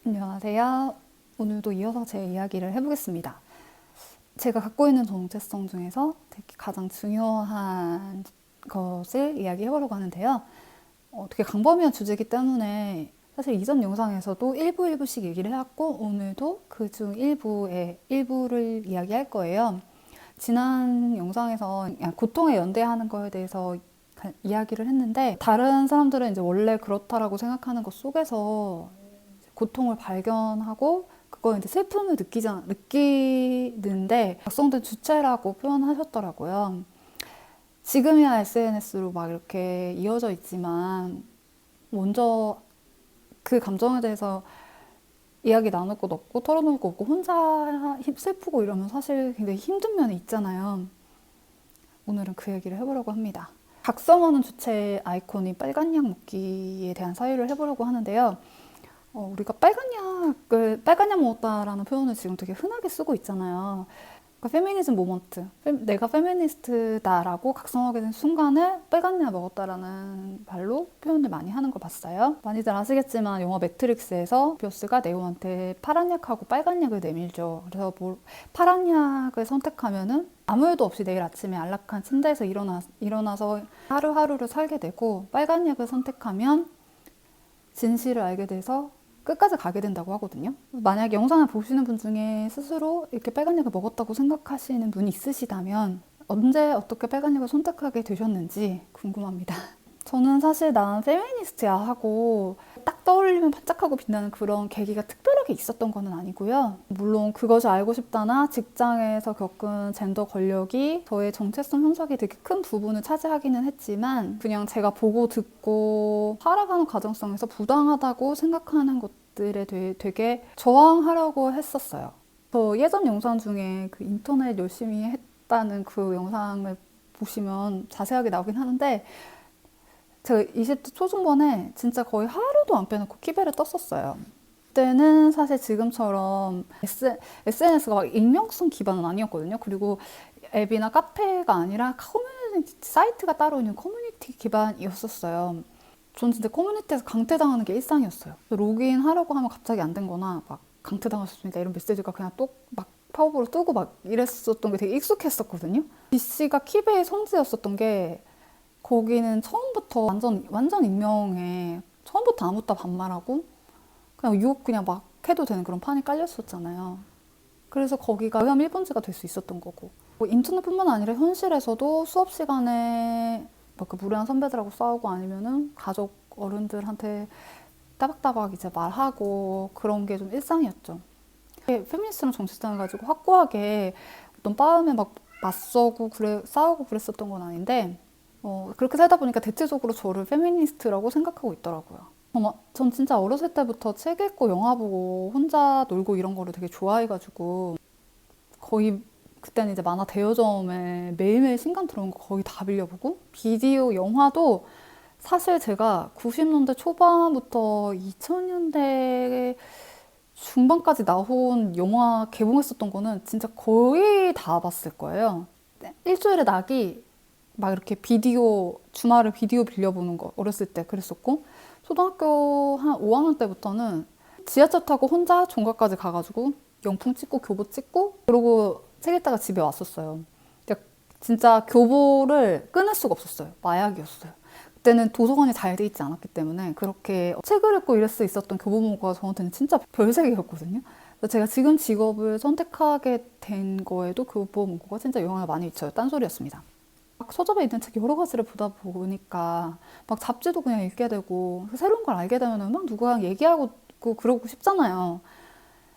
안녕하세요. 오늘도 이어서 제 이야기를 해보겠습니다. 제가 갖고 있는 정체성 중에서 되게 가장 중요한 것을 이야기해보려고 하는데요. 되게 광범위한 주제이기 때문에 사실 이전 영상에서도 일부씩 얘기를 해왔고 오늘도 그중 일부를 이야기할 거예요. 지난 영상에서 고통에 연대하는 거에 대해서 이야기를 했는데 다른 사람들은 이제 원래 그렇다라고 생각하는 것 속에서 고통을 발견하고 그거 이제 슬픔을 느끼는데 작성된 주체라고 표현하셨더라고요. 지금이야 SNS로 막 이렇게 이어져 있지만 먼저 그 감정에 대해서 이야기 나눌 곳 없고 털어놓을 곳 없고 혼자 슬프고 이러면 사실 굉장히 힘든 면이 있잖아요. 오늘은 그 얘기를 해보려고 합니다. 각성하는 주체의 아이콘이 빨간 약 먹기에 대한 사유를 해보려고 하는데요. 우리가 빨간 약 먹었다라는 표현을 지금 되게 흔하게 쓰고 있잖아요. 그러니까 페미니즘 모먼트, 내가 페미니스트다라고 각성하게 된 순간을 빨간 약 먹었다라는 말로 표현을 많이 하는 걸 봤어요. 많이들 아시겠지만 영화 매트릭스에서 비어스가 네오한테 파란 약하고 빨간 약을 내밀죠. 그래서 파란 약을 선택하면은 아무 일도 없이 내일 아침에 안락한 침대에서 일어나서 하루하루를 살게 되고, 빨간 약을 선택하면 진실을 알게 돼서 끝까지 가게 된다고 하거든요. 만약 영상을 보시는 분 중에 스스로 이렇게 빨간 약을 먹었다고 생각하시는 분이 있으시다면 언제 어떻게 빨간 약을 선택하게 되셨는지 궁금합니다. 저는 사실 난 페미니스트야 하고 딱 떠올리면 반짝하고 빛나는 그런 계기가 특별하게 있었던 건 아니고요. 물론 그것이 알고 싶다나 직장에서 겪은 젠더 권력이 저의 정체성 형성에 되게 큰 부분을 차지하기는 했지만, 그냥 제가 보고 듣고 살아가는 과정성에서 부당하다고 생각하는 것들에 되게 저항하려고 했었어요. 저 예전 영상 중에 그 인터넷 열심히 했다는 그 영상을 보시면 자세하게 나오긴 하는데, 제가 20대 초중반에 진짜 거의 하루도 안 빼놓고 키베를 떴었어요. 그때는 사실 지금처럼 SNS가 막 익명성 기반은 아니었거든요. 그리고 앱이나 카페가 아니라 커뮤니티 사이트가 따로 있는 커뮤니티 기반이었었어요. 전 진짜 커뮤니티에서 강퇴당하는 게 일상이었어요. 로그인 하려고 하면 갑자기 안 된 거나 막 강퇴당하셨습니다 이런 메시지가 그냥 또 막 팝업으로 뜨고 막 이랬었던 게 되게 익숙했었거든요. BC가 키베의 성지였었던 게, 거기는 처음부터 완전 익명에 처음부터 아무따 반말하고 그냥 욕 그냥 막 해도 되는 그런 판이 깔렸었잖아요. 그래서 거기가 오염 1번지가 될 수 있었던 거고, 뭐 인터넷뿐만 아니라 현실에서도 수업 시간에 막 그 무례한 선배들하고 싸우고 아니면은 가족 어른들한테 따박따박 이제 말하고 그런 게 좀 일상이었죠. 페미니스트랑 정치성을 가지고 확고하게 어떤 싸움에 막 맞서고 싸우고 그랬었던 건 아닌데, 그렇게 살다 보니까 대체적으로 저를 페미니스트라고 생각하고 있더라고요. 전 진짜 어렸을 때부터 책 읽고 영화 보고 혼자 놀고 이런 거를 되게 좋아해가지고, 거의 그때는 이제 만화 대여점에 매일매일 신간 들어온 거 거의 다 빌려보고, 비디오 영화도 사실 제가 90년대 초반부터 2000년대 중반까지 나온 영화 개봉했었던 거는 진짜 거의 다 봤을 거예요. 일주일에 낙이 막 이렇게 주말에 비디오 빌려보는 거 어렸을 때 그랬었고, 초등학교 한 5학년 때부터는 지하철 타고 혼자 종각까지 가가지고 영풍 찍고 교보 찍고 그러고 책 읽다가 집에 왔었어요. 그러니까 진짜 교보를 끊을 수가 없었어요. 마약이었어요. 그때는 도서관이 잘 돼 있지 않았기 때문에 그렇게 책을 읽고 이럴 수 있었던 교보문고가 저한테는 진짜 별세계였거든요. 제가 지금 직업을 선택하게 된 거에도 교보문고가 진짜 영향을 많이 미쳐요. 딴소리였습니다. 막 서점에 있는 책 여러 가지를 보다 보니까 막 잡지도 그냥 읽게 되고, 새로운 걸 알게 되면 막 누구랑 얘기하고 그러고 싶잖아요.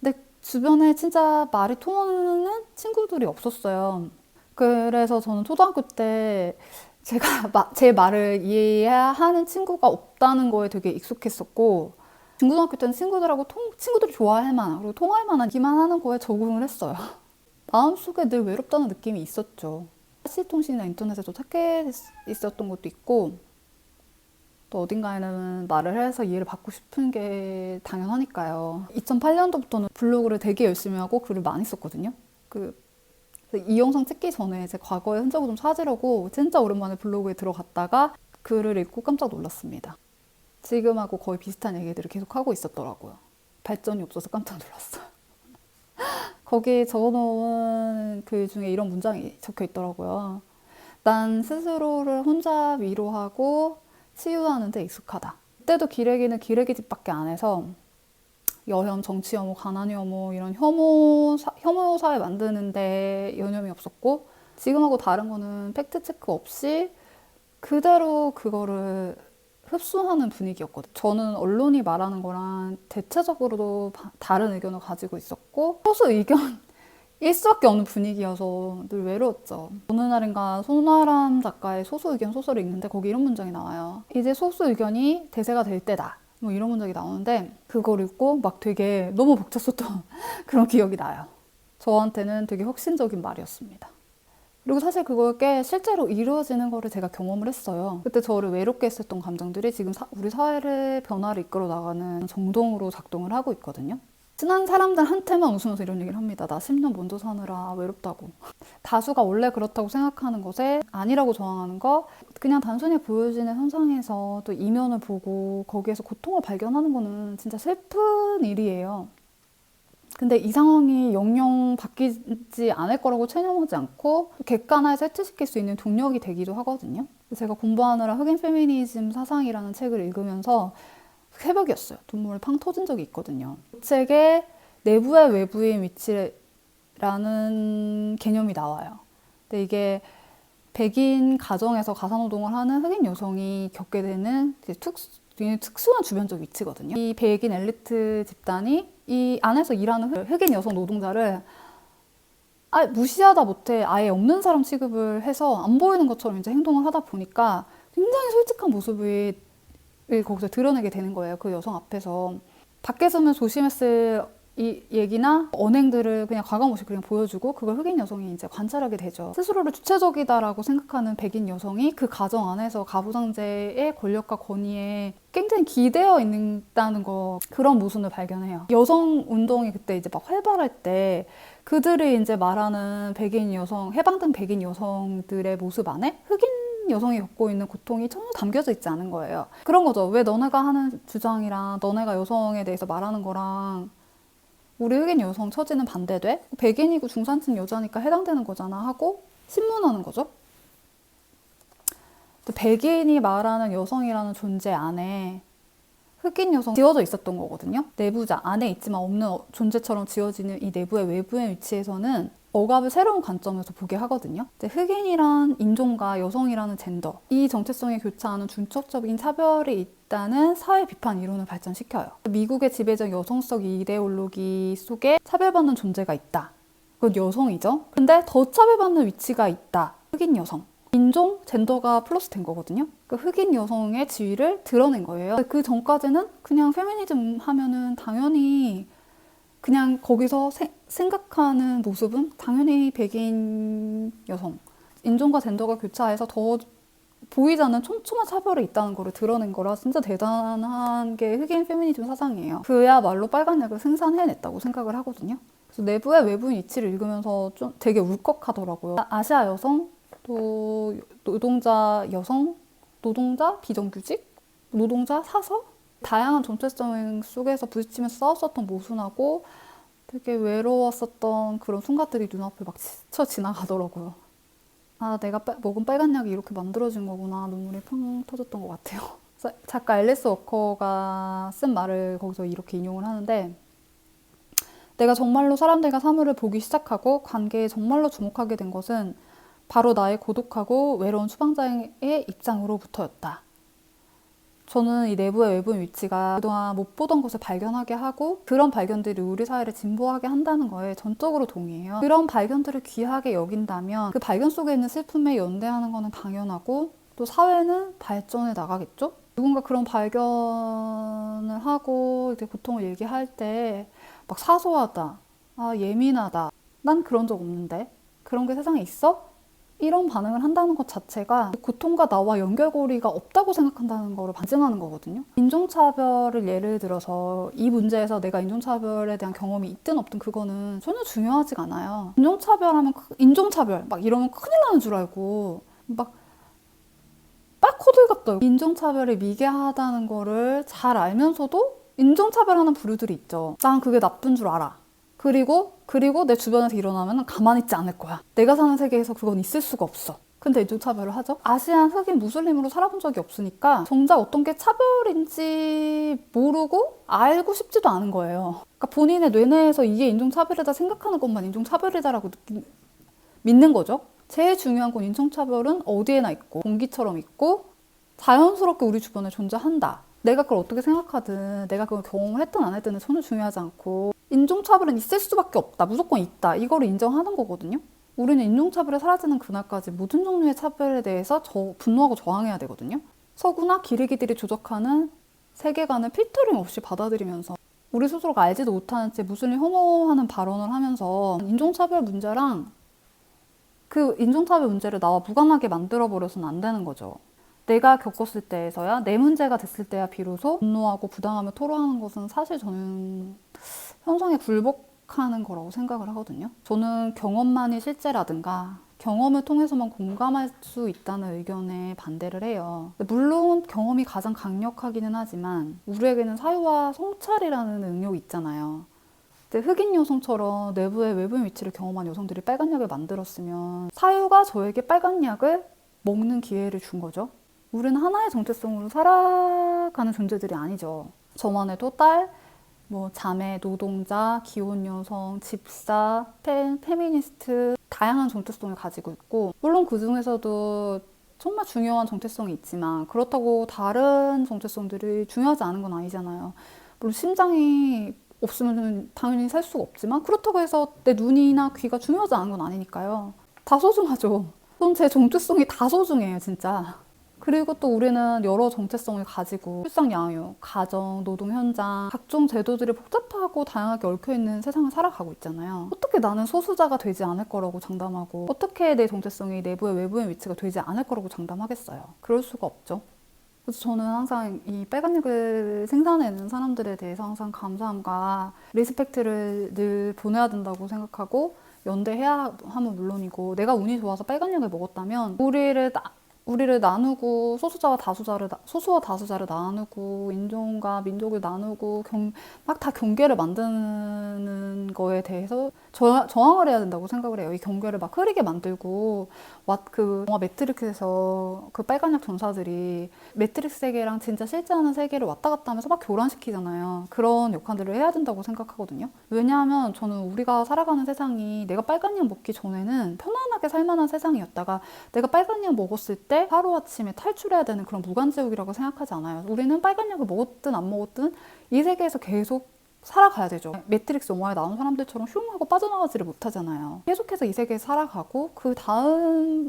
근데 주변에 진짜 말이 통하는 친구들이 없었어요. 그래서 저는 초등학교 때 제 말을 이해하는 친구가 없다는 거에 되게 익숙했었고, 중고등학교 때는 친구들이 좋아할 만한, 그리고 통할 만한 기만 하는 거에 적응을 했어요. 마음속에 늘 외롭다는 느낌이 있었죠. 시통신이나 인터넷에도 찾게 있었던 것도 있고, 또 어딘가에는 말을 해서 이해를 받고 싶은 게 당연하니까요. 2008년도부터는 블로그를 되게 열심히 하고 글을 많이 썼거든요. 이 영상 찍기 전에 제 과거의 흔적을 좀 찾으려고 진짜 오랜만에 블로그에 들어갔다가 글을 읽고 깜짝 놀랐습니다. 지금하고 거의 비슷한 얘기들을 계속 하고 있었더라고요. 발전이 없어서 깜짝 놀랐어요. 거기에 적어놓은 글 중에 이런 문장이 적혀 있더라고요. 난 스스로를 혼자 위로하고 치유하는 데 익숙하다. 그때도 기레기는 기레기 집밖에 안 해서 여혐, 정치 혐오, 가난 혐오 이런 혐오 사회 만드는데 여념이 없었고 지금하고 다른 거는 팩트 체크 없이 그대로 그거를 흡수하는 분위기였거든요. 저는 언론이 말하는 거랑 대체적으로도 다른 의견을 가지고 있었고 소수 의견 일 수밖에 없는 분위기여서 늘 외로웠죠. 어느 날인가 손아람 작가의 소수 의견 소설을 읽는데 거기 이런 문장이 나와요. 이제 소수 의견이 대세가 될 때다. 뭐 이런 문장이 나오는데 그걸 읽고 막 되게 너무 벅찼었던 그런 기억이 나요. 저한테는 되게 혁신적인 말이었습니다. 그리고 사실 그게 실제로 이루어지는 거를 제가 경험을 했어요. 그때 저를 외롭게 했었던 감정들이 지금 우리 사회를 변화를 이끌어 나가는 정동으로 작동을 하고 있거든요. 친한 사람들한테만 웃으면서 이런 얘기를 합니다. 나 10년 먼저 사느라 외롭다고. 다수가 원래 그렇다고 생각하는 것에 아니라고 저항하는 거, 그냥 단순히 보여지는 현상에서 또 이면을 보고 거기에서 고통을 발견하는 거는 진짜 슬픈 일이에요. 근데 이 상황이 영영 바뀌지 않을 거라고 체념하지 않고 객관화해서 해체시킬 수 있는 동력이 되기도 하거든요. 제가 공부하느라 흑인 페미니즘 사상이라는 책을 읽으면서 새벽이었어요. 눈물이 팡 터진 적이 있거든요. 그 책에 내부의 외부인 위치라는 개념이 나와요. 근데 이게 백인 가정에서 가사노동을 하는 흑인 여성이 겪게 되는 특수한 주변적 위치거든요. 이 백인 엘리트 집단이 이 안에서 일하는 흑인 여성 노동자를 무시하다 못해 아예 없는 사람 취급을 해서 안 보이는 것처럼 이제 행동을 하다 보니까 굉장히 솔직한 모습을 거기서 드러내게 되는 거예요. 그 여성 앞에서. 밖에서는 조심했을 이 얘기나 언행들을 그냥 과감없이 그냥 보여주고 그걸 흑인 여성이 이제 관찰하게 되죠. 스스로를 주체적이다라고 생각하는 백인 여성이 그 가정 안에서 가부장제의 권력과 권위에 굉장히 기대어 있다는 거, 그런 모순을 발견해요. 여성 운동이 그때 이제 막 활발할 때 그들이 이제 말하는 백인 여성, 해방된 백인 여성들의 모습 안에 흑인 여성이 겪고 있는 고통이 전혀 담겨져 있지 않은 거예요. 그런 거죠. 왜 너네가 하는 주장이랑 너네가 여성에 대해서 말하는 거랑 우리 흑인 여성 처지는 반대돼? 백인이고 중산층 여자니까 해당되는 거잖아 하고 신문하는 거죠. 백인이 말하는 여성이라는 존재 안에 흑인 여성 지어져 있었던 거거든요. 내부자, 안에 있지만 없는 존재처럼 지어지는 이 내부의 외부의 위치에서는 억압을 새로운 관점에서 보게 하거든요. 흑인이란 인종과 여성이라는 젠더, 이 정체성에 교차하는 중첩적인 차별이 있다는 사회 비판 이론을 발전시켜요. 미국의 지배적 여성적 이데올로기 속에 차별받는 존재가 있다. 그건 여성이죠. 근데 더 차별받는 위치가 있다. 흑인 여성. 인종, 젠더가 플러스 된 거거든요. 그 흑인 여성의 지위를 드러낸 거예요. 그 전까지는 그냥 페미니즘 하면은 당연히 그냥 거기서 생각하는 모습은 당연히 백인 여성, 인종과 젠더가 교차해서 더 보이지 않는 촘촘한 차별이 있다는 거를 드러낸 거라 진짜 대단한 게 흑인 페미니즘 사상이에요. 그야말로 빨간 약을 생산해냈다고 생각을 하거든요. 그래서 내부의 외부인 이치를 읽으면서 좀 되게 울컥하더라고요. 아시아 여성, 또 노동자 여성, 노동자 비정규직, 노동자 사서 다양한 정체성 속에서 부딪히면서 싸웠었던 모순하고 되게 외로웠었던 그런 순간들이 눈앞에 막 스쳐 지나가더라고요. 내가 먹은 빨간 약이 이렇게 만들어진 거구나. 눈물이 펑 터졌던 것 같아요. 작가 앨리스 워커가 쓴 말을 거기서 이렇게 인용을 하는데, 내가 정말로 사람들과 사물을 보기 시작하고 관계에 정말로 주목하게 된 것은 바로 나의 고독하고 외로운 추방자의 입장으로부터였다. 저는 이 내부의 외부인 위치가 그동안 못 보던 것을 발견하게 하고 그런 발견들이 우리 사회를 진보하게 한다는 거에 전적으로 동의해요. 그런 발견들을 귀하게 여긴다면 그 발견 속에 있는 슬픔에 연대하는 거는 당연하고 또 사회는 발전해 나가겠죠? 누군가 그런 발견을 하고 이제 고통을 얘기할 때 막 사소하다, 예민하다, 난 그런 적 없는데 그런 게 세상에 있어? 이런 반응을 한다는 것 자체가 고통과 나와 연결고리가 없다고 생각한다는 거를 반증하는 거거든요. 인종차별을 예를 들어서 이 문제에서 내가 인종차별에 대한 경험이 있든 없든 그거는 전혀 중요하지가 않아요. 인종차별 막 이러면 큰일 나는 줄 알고 막 호들갑 떨고 인종차별이 미개하다는 거를 잘 알면서도 인종차별하는 부류들이 있죠. 난 그게 나쁜 줄 알아. 그리고 내 주변에서 일어나면 가만히 있지 않을 거야. 내가 사는 세계에서 그건 있을 수가 없어. 근데 인종차별을 하죠? 아시안 흑인 무슬림으로 살아본 적이 없으니까 정작 어떤 게 차별인지 모르고 알고 싶지도 않은 거예요. 그러니까 본인의 뇌내에서 이게 인종차별이다 생각하는 것만 인종차별이다라고 믿는 거죠. 제일 중요한 건 인종차별은 어디에나 있고 공기처럼 있고 자연스럽게 우리 주변에 존재한다. 내가 그걸 어떻게 생각하든 내가 그걸 경험을 했든 안 했든 전혀 중요하지 않고 인종차별은 있을 수밖에 없다. 무조건 있다. 이거를 인정하는 거거든요. 우리는 인종차별이 사라지는 그날까지 모든 종류의 차별에 대해서 분노하고 저항해야 되거든요. 서구나 기레기들이 조작하는 세계관을 필터링 없이 받아들이면서 우리 스스로가 알지도 못하는 채 무슬림 혐오하는 발언을 하면서 인종차별 문제랑 그 인종차별 문제를 나와 무관하게 만들어버려서는 안 되는 거죠. 내가 겪었을 때에서야 내 문제가 됐을 때야 비로소 분노하고 부당함을 토로하는 것은 사실 저는 현상에 굴복하는 거라고 생각을 하거든요. 저는 경험만이 실제라든가 경험을 통해서만 공감할 수 있다는 의견에 반대를 해요. 물론 경험이 가장 강력하기는 하지만 우리에게는 사유와 성찰이라는 응용이 있잖아요. 흑인 여성처럼 내부의 외부인 위치를 경험한 여성들이 빨간 약을 만들었으면 사유가 저에게 빨간 약을 먹는 기회를 준 거죠. 우리는 하나의 정체성으로 살아가는 존재들이 아니죠. 저만 해도 딸, 자매, 노동자, 기혼 여성, 집사, 페미니스트 다양한 정체성을 가지고 있고 물론 그 중에서도 정말 중요한 정체성이 있지만 그렇다고 다른 정체성들이 중요하지 않은 건 아니잖아요. 물론 심장이 없으면 당연히 살 수가 없지만 그렇다고 해서 내 눈이나 귀가 중요하지 않은 건 아니니까요. 다 소중하죠. 전 제 정체성이 다 소중해요, 진짜. 그리고 또 우리는 여러 정체성을 가지고 출산, 양육, 가정, 노동 현장 각종 제도들이 복잡하고 다양하게 얽혀있는 세상을 살아가고 있잖아요. 어떻게 나는 소수자가 되지 않을 거라고 장담하고 어떻게 내 정체성이 내부의 외부의 위치가 되지 않을 거라고 장담하겠어요. 그럴 수가 없죠. 그래서 저는 항상 이 빨간약을 생산해내는 사람들에 대해서 항상 감사함과 리스펙트를 늘 보내야 된다고 생각하고 연대해야 하면 물론이고 내가 운이 좋아서 빨간약을 먹었다면 우리를 나누고 소수와 다수자를 나누고 인종과 민족을 나누고 막 다 경계를 만드는 거에 대해서 저항을 해야 된다고 생각을 해요. 이 경계를 막 흐리게 만들고 그 영화 매트릭스에서 그 빨간약 전사들이 매트릭스 세계랑 진짜 실제하는 세계를 왔다 갔다 하면서 막 교란시키잖아요. 그런 역할들을 해야 된다고 생각하거든요. 왜냐하면 저는 우리가 살아가는 세상이 내가 빨간약 먹기 전에는 편안하게 살만한 세상이었다가 내가 빨간약 먹었을 때 하루아침에 탈출해야 되는 그런 무간지옥이라고 생각하지 않아요. 우리는 빨간약을 먹었든 안 먹었든 이 세계에서 계속 살아가야 되죠. 매트릭스 영화에 나온 사람들처럼 슝 하고 빠져나가지를 못하잖아요. 계속해서 이 세계에 살아가고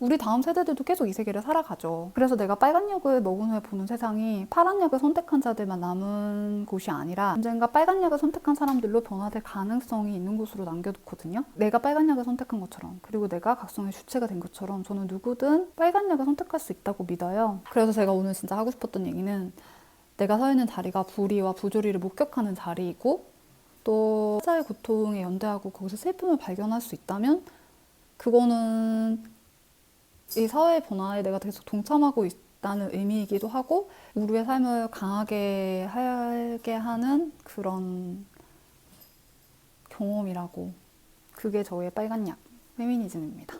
우리 다음 세대들도 계속 이 세계를 살아가죠. 그래서 내가 빨간 약을 먹은 후에 보는 세상이 파란 약을 선택한 자들만 남은 곳이 아니라 언젠가 빨간 약을 선택한 사람들로 변화될 가능성이 있는 곳으로 남겨두거든요. 내가 빨간 약을 선택한 것처럼 그리고 내가 각성의 주체가 된 것처럼 저는 누구든 빨간 약을 선택할 수 있다고 믿어요. 그래서 제가 오늘 진짜 하고 싶었던 얘기는 내가 서 있는 자리가 불의와 부조리를 목격하는 자리이고 또 타자의 고통에 연대하고 거기서 슬픔을 발견할 수 있다면 그거는 이 사회의 변화에 내가 계속 동참하고 있다는 의미이기도 하고 우리의 삶을 강하게 하게 하는 그런 경험이라고 그게 저의 빨간 약 페미니즘입니다.